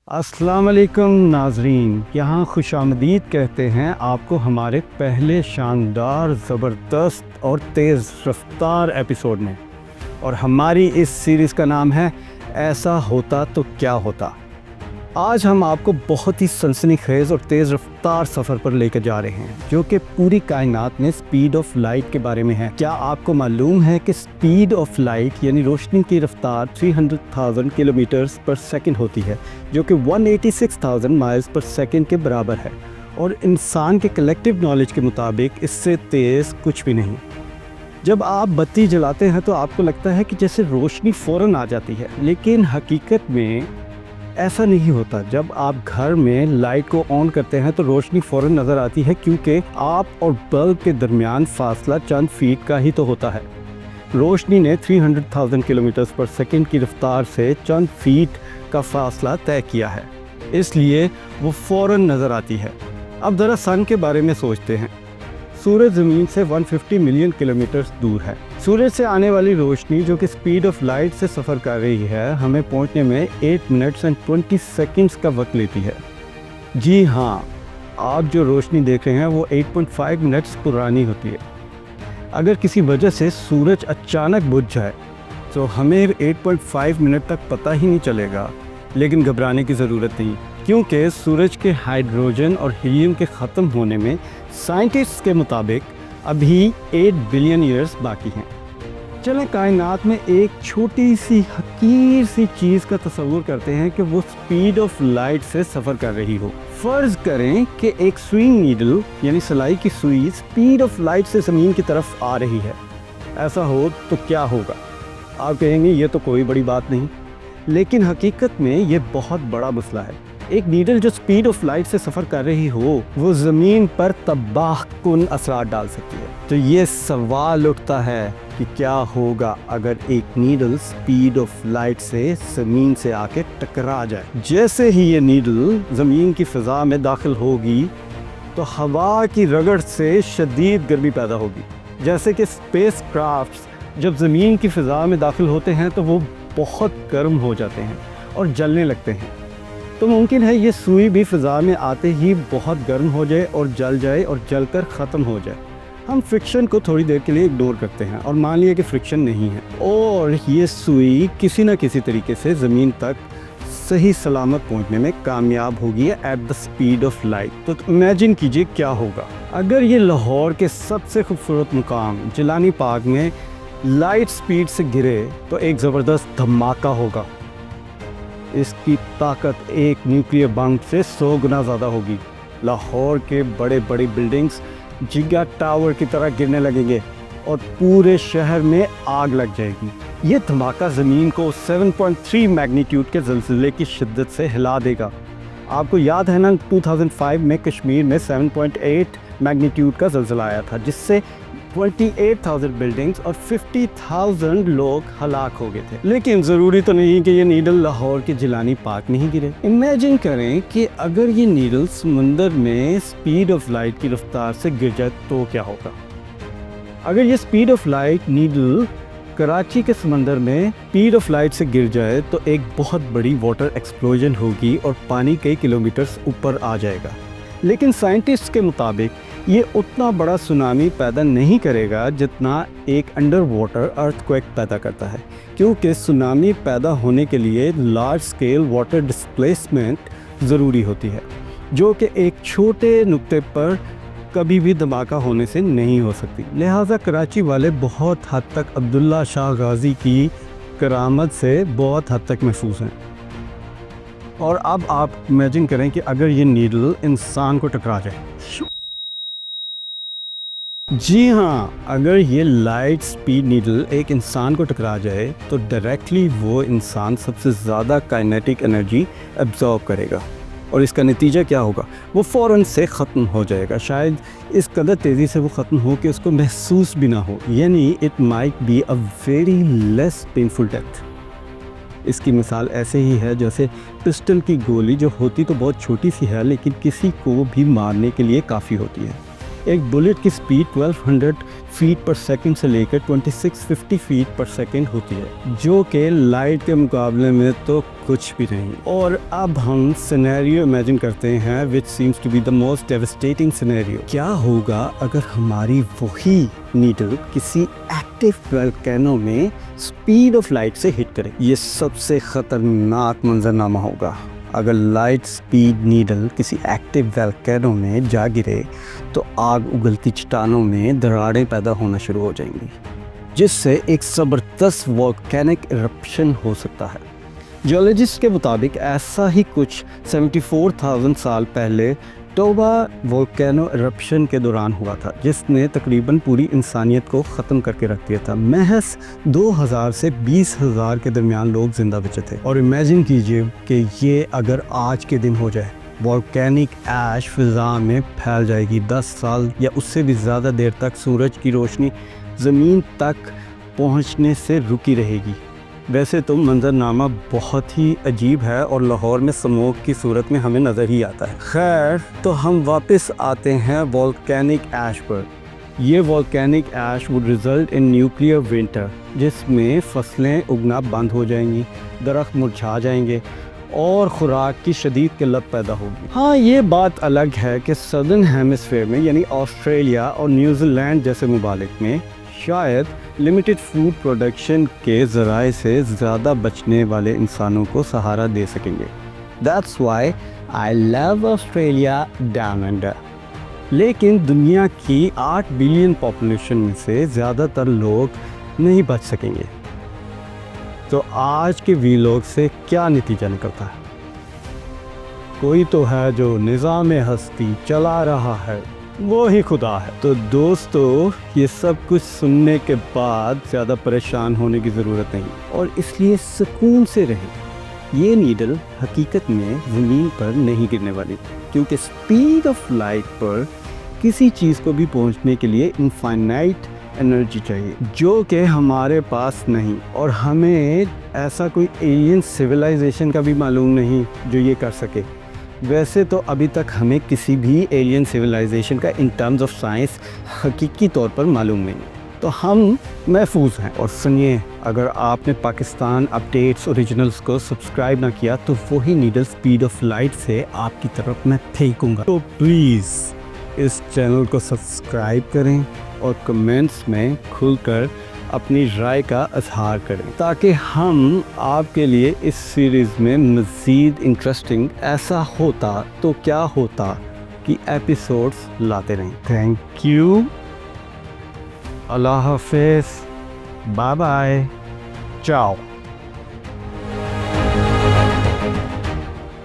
السلام علیکم ناظرین، یہاں خوش آمدید کہتے ہیں آپ کو ہمارے پہلے شاندار، زبردست اور تیز رفتار ایپیسوڈ میں، اور ہماری اس سیریز کا نام ہے ایسا ہوتا تو کیا ہوتا۔ آج ہم آپ کو بہت ہی سنسنی خیز اور تیز رفتار سفر پر لے کر جا رہے ہیں جو کہ پوری کائنات میں سپیڈ آف لائٹ کے بارے میں ہے۔ کیا آپ کو معلوم ہے کہ سپیڈ آف لائٹ یعنی روشنی کی رفتار 300,000 کلومیٹرز پر سیکنڈ ہوتی ہے، جو کہ 186,000 مائلز پر سیکنڈ کے برابر ہے، اور انسان کے کلیکٹیو نالج کے مطابق اس سے تیز کچھ بھی نہیں۔ جب آپ بتی جلاتے ہیں تو آپ کو لگتا ہے کہ جیسے روشنی فوراً آ جاتی ہے، لیکن حقیقت میں ایسا نہیں ہوتا۔ جب آپ گھر میں لائٹ کو آن کرتے ہیں تو روشنی فوراً نظر آتی ہے، کیونکہ آپ اور بلب کے درمیان فاصلہ چند فیٹ کا ہی تو ہوتا ہے۔ روشنی نے 300,000 کلومیٹرز پر سیکنڈ کی رفتار سے چند فیٹ کا فاصلہ طے کیا ہے، اس لیے وہ فوراً نظر آتی ہے۔ اب ذرا سن کے بارے میں سوچتے ہیں۔ سورج زمین سے 150 ملین کلومیٹر دور ہے۔ سورج سے آنے والی روشنی جو کہ سپیڈ آف لائٹ سے سفر کر رہی ہے، ہمیں پہنچنے میں 8 منٹس اور 20 سیکنڈز کا وقت لیتی ہے۔ جی ہاں، آپ جو روشنی دیکھ رہے ہیں وہ 8.5 منٹس پرانی ہوتی ہے۔ اگر کسی وجہ سے سورج اچانک بجھ جائے تو ہمیں 8.5 منٹ تک پتہ ہی نہیں چلے گا، لیکن گھبرانے کی ضرورت نہیں، کیونکہ سورج کے ہائیڈروجن اور ہیلیم کے ختم ہونے میں سائنٹسٹ کے مطابق ابھی 8 بلین ایئرز باقی ہیں۔ چلیں کائنات میں ایک چھوٹی سی حقیر سی چیز کا تصور کرتے ہیں کہ وہ سپیڈ آف لائٹ سے سفر کر رہی ہو۔ فرض کریں کہ ایک سوئنگ نیڈل یعنی سلائی کی سوئی سپیڈ آف لائٹ سے زمین کی طرف آ رہی ہے۔ ایسا ہو تو کیا ہوگا؟ آپ کہیں گے یہ تو کوئی بڑی بات نہیں، لیکن حقیقت میں یہ بہت بڑا مسئلہ ہے۔ ایک نیڈل جو سپیڈ آف لائٹ سے سفر کر رہی ہو وہ زمین پر تباہ کن اثرات ڈال سکتی ہے۔ تو یہ سوال اٹھتا ہے کہ کیا ہوگا اگر ایک نیڈل سپیڈ آف لائٹ سے زمین سے آ کے ٹکرا جائے؟ جیسے ہی یہ نیڈل زمین کی فضا میں داخل ہوگی تو ہوا کی رگڑ سے شدید گرمی پیدا ہوگی۔ جیسے کہ اسپیس کرافٹس جب زمین کی فضا میں داخل ہوتے ہیں تو وہ بہت گرم ہو جاتے ہیں اور جلنے لگتے ہیں۔ تو ممکن ہے یہ سوئی بھی فضا میں آتے ہی بہت گرم ہو جائے اور جل کر ختم ہو جائے۔ ہم فرکشن کو تھوڑی دیر کے لیے اگنور کرتے ہیں اور مان لیے کہ فرکشن نہیں ہے، اور یہ سوئی کسی نہ کسی طریقے سے زمین تک صحیح سلامت پہنچنے میں کامیاب ہوگی at the speed of light. تو امیجن کیجئے کیا ہوگا اگر یہ لاہور کے سب سے خوبصورت مقام جیلانی پارک میں لائٹ سپیڈ سے گرے تو ایک زبردست دھماکہ ہوگا۔ اس کی طاقت ایک نیوکلیئر بم سے 100 گنا زیادہ ہوگی۔ لاہور کے بڑے بڑے بلڈنگز جگا ٹاور کی طرح گرنے لگیں گے اور پورے شہر میں آگ لگ جائے گی۔ یہ دھماکہ زمین کو 7.3 میگنیٹیوڈ کے زلزلے کی شدت سے ہلا دے گا۔ آپ کو یاد ہے نا 2005 میں کشمیر میں 7.8 میگنیٹیوڈ کا زلزلہ آیا تھا، جس سے 28,000 بلڈنگز اور 50,000 لوگ ہلاک ہو گئے تھے۔ لیکن ضروری تو نہیں کہ یہ نیڈل لاہور کے جیلانی پارک میں ہی گرے۔ امیجن کریں کہ اگر یہ نیڈل سمندر میں سپیڈ آف لائٹ کی رفتار سے گر جائے تو کیا ہوگا؟ اگر یہ speed of light needle Karachi کے سمندر میں سپیڈ آف لائٹ سے گر جائے تو ایک بہت بڑی واٹر ایکسپلوژن ہوگی اور پانی کئی کلومیٹرز اوپر آ جائے گا۔ لیکن سائنٹسٹ کے مطابق یہ اتنا بڑا سونامی پیدا نہیں کرے گا جتنا ایک انڈر واٹر ارتھ کویک پیدا کرتا ہے، کیونکہ سونامی پیدا ہونے کے لیے لارج سکیل واٹر ڈسپلیسمنٹ ضروری ہوتی ہے، جو کہ ایک چھوٹے نقطے پر کبھی بھی دھماکہ ہونے سے نہیں ہو سکتی۔ لہٰذا کراچی والے بہت حد تک عبداللہ شاہ غازی کی کرامت سے بہت حد تک محفوظ ہیں۔ اور اب آپ امیجن کریں کہ اگر یہ نیڈل انسان کو ٹکرا جائے۔ جی ہاں، اگر یہ لائٹ سپیڈ نیڈل ایک انسان کو ٹکرا جائے تو ڈائریکٹلی وہ انسان سب سے زیادہ کائنیٹک انرجی ایبزارب کرے گا، اور اس کا نتیجہ کیا ہوگا؟ وہ فوراً سے ختم ہو جائے گا۔ شاید اس قدر تیزی سے وہ ختم ہو کہ اس کو محسوس بھی نہ ہو، یعنی it might be a very less painful death. اس کی مثال ایسے ہی ہے جیسے پسٹل کی گولی جو ہوتی تو بہت چھوٹی سی ہے لیکن کسی کو بھی مارنے کے لیے کافی ہوتی ہے۔ ایک بلٹ کی سپیڈ 1200 فیٹ پر سیکنڈ سے لے کر 2650 فیٹ پر سیکنڈ ہوتی ہے، جو کہ لائٹ کے مقابلے میں تو کچھ بھی نہیں۔ اور اب ہم سینیریو امیجن کرتے ہیں which seems to be the most devastating scenario۔ کیا ہوگا اگر ہماری وہی نیڈل کسی ایکٹیو والکینو میں سپیڈ آف لائٹ سے ہٹ کرے؟ یہ سب سے خطرناک منظرنامہ ہوگا۔ اگر لائٹ سپیڈ نیڈل کسی ایکٹیو والکینو میں جا گرے تو آگ اگلتی چٹانوں میں دراڑیں پیدا ہونا شروع ہو جائیں گی، جس سے ایک زبردست والکینک ایرپشن ہو سکتا ہے۔ جیولوجسٹ کے مطابق ایسا ہی کچھ 74,000 سال پہلے ٹوبا والکینو ایرپشن کے دوران ہوا تھا، جس نے تقریباً پوری انسانیت کو ختم کر کے رکھ دیا تھا۔ محض 2000 سے 20,000 کے درمیان لوگ زندہ بچے تھے۔ اور امیجن کیجئے کہ یہ اگر آج کے دن ہو جائے، والکینک ایش فضا میں پھیل جائے گی، 10 سال یا اس سے بھی زیادہ دیر تک سورج کی روشنی زمین تک پہنچنے سے رکی رہے گی۔ ویسے تو منظرنامہ بہت ہی عجیب ہے اور لاہور میں سموک کی صورت میں ہمیں نظر ہی آتا ہے۔ خیر، تو ہم واپس آتے ہیں والکینک ایش پر۔ یہ volcanic ash would result in nuclear winter، جس میں فصلیں اگنا بند ہو جائیں گی، درخت مرجھا جائیں گے اور خوراک کی شدید قلت پیدا ہوگی۔ ہاں، یہ بات الگ ہے کہ سدرن ہیمسفیئر میں یعنی آسٹریلیا اور نیوزی لینڈ جیسے ممالک میں شاید لمیٹڈ فوڈ پروڈکشن کے ذرائع سے زیادہ بچنے والے انسانوں کو سہارا دے سکیں گے۔ That's why I love Australia down under۔ لیکن دنیا کی 8 بلین پاپولیشن میں سے زیادہ تر لوگ نہیں بچ سکیں گے۔ تو آج کے ویلوگ سے کیا نتیجہ نکلتا ہے؟ کوئی تو ہے جو نظام ہستی چلا رہا ہے، وہی خدا ہے۔ تو دوستو، یہ سب کچھ سننے کے بعد زیادہ پریشان ہونے کی ضرورت نہیں، اور اس لیے سکون سے رہیں۔ یہ نیڈل حقیقت میں زمین پر نہیں گرنے والی، کیونکہ سپیڈ آف لائٹ پر کسی چیز کو بھی پہنچنے کے لیے انفائنائٹ انرجی چاہیے، جو کہ ہمارے پاس نہیں، اور ہمیں ایسا کوئی ایلین سویلائزیشن کا بھی معلوم نہیں جو یہ کر سکے۔ ویسے تو ابھی تک ہمیں کسی بھی ایلین سویلائزیشن کا ان ٹرمز آف سائنس حقیقی طور پر معلوم نہیں، تو ہم محفوظ ہیں۔ اور سنیے، اگر آپ نے پاکستان اپڈیٹس اوریجنلز کو سبسکرائب نہ کیا تو وہی نیڈل سپیڈ آف لائٹ سے آپ کی طرف میں پھینکوں گا۔ تو پلیز اس چینل کو سبسکرائب کریں اور کمنٹس میں کھل کر اپنی رائے کا اظہار کریں، تاکہ ہم آپ کے لیے اس سیریز میں مزید انٹرسٹنگ ایسا ہوتا تو کیا ہوتا کہ ایپیسوڈز لاتے رہیں۔ تھینک یو، اللہ حافظ، بائے بائے، چاؤ۔